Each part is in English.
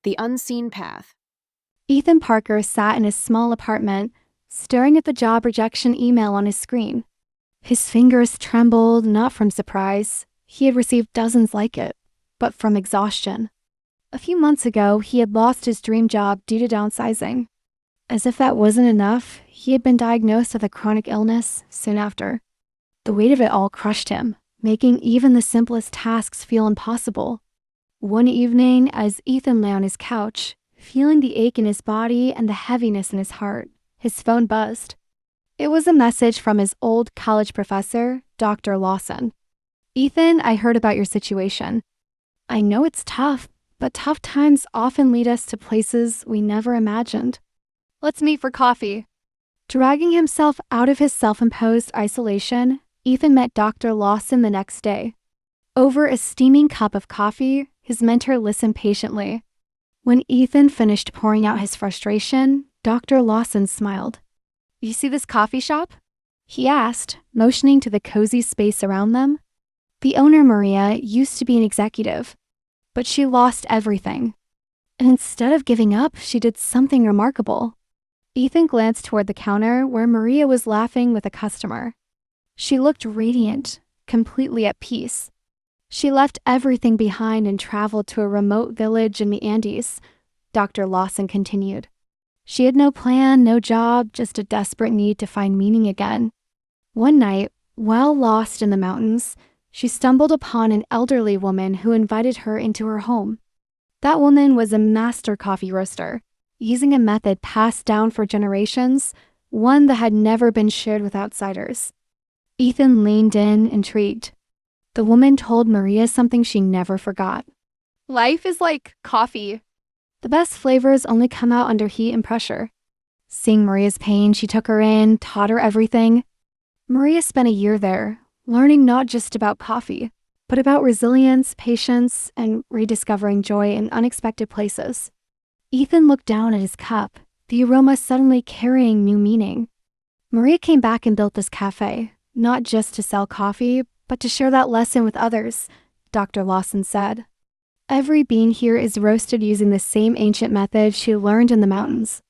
The Unseen Path. Ethan Parker sat in his small apartment, staring at the job rejection email on his screen. His fingers trembled, not from surprise. He had received dozens like it, but from exhaustion. A few months ago, he had lost his dream job due to downsizing. As if that wasn't enough, he had been diagnosed with a chronic illness soon after. The weight of it all crushed him, making even the simplest tasks feel impossible. One evening, as Ethan lay on his couch, feeling the ache in his body and the heaviness in his heart, his phone buzzed. It was a message from his old college professor, Dr. Lawson. "Ethan, I heard about your situation. I know it's tough, but tough times often lead us to places we never imagined. Let's meet for coffee." Dragging himself out of his self-imposed isolation, Ethan met Dr. Lawson the next day. Over a steaming cup of coffee, his mentor listened patiently. When Ethan finished pouring out his frustration, Dr. Lawson smiled. "You see this coffee shop?" he asked, motioning to the cozy space around them. The owner, Maria, used to be an executive, but she lost everything. And instead of giving up, she did something remarkable. Ethan glanced toward the counter where Maria was laughing with a customer. She looked radiant, completely at peace. She left everything behind and traveled to a remote village in the Andes, Dr. Lawson continued. She had no plan, no job, just a desperate need to find meaning again. One night, while lost in the mountains, she stumbled upon an elderly woman who invited her into her home. That woman was a master coffee roaster, using a method passed down for generations, one that had never been shared with outsiders. Ethan leaned in, intrigued. The woman told Maria something she never forgot. "Life is like coffee. The best flavors only come out under heat and pressure." Seeing Maria's pain, she took her in, taught her everything. Maria spent a year there, learning not just about coffee, but about resilience, patience, and rediscovering joy in unexpected places. Ethan looked down at his cup, the aroma suddenly carrying new meaning. Maria came back and built this cafe, not just to sell coffee, but to share that lesson with others, Dr. Lawson said. Every bean here is roasted using the same ancient method she learned in the mountains.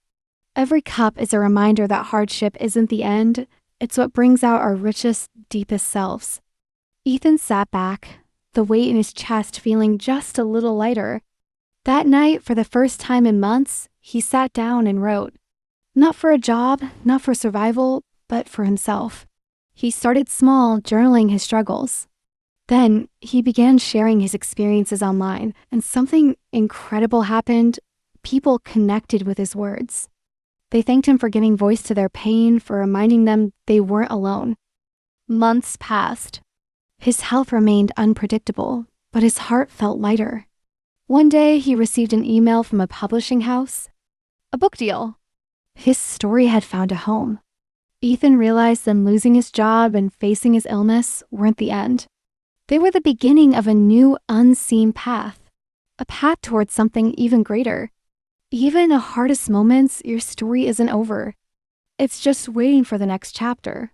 Every cup is a reminder that hardship isn't the end, it's what brings out our richest, deepest selves. Ethan sat back, the weight in his chest feeling just a little lighter. That night, for the first time in months, he sat down and wrote. Not for a job, not for survival, but for himself. He started small, journaling his struggles. Then he began sharing his experiences online, and something incredible happened. People connected with his words. They thanked him for giving voice to their pain, for reminding them they weren't alone. Months passed. His health remained unpredictable, but his heart felt lighter. One day, he received an email from a publishing house. A book deal. His story had found a home. Ethan realized that losing his job and facing his illness weren't the end. They were the beginning of a new, unseen path. A path towards something even greater. Even in the hardest moments, your story isn't over. It's just waiting for the next chapter.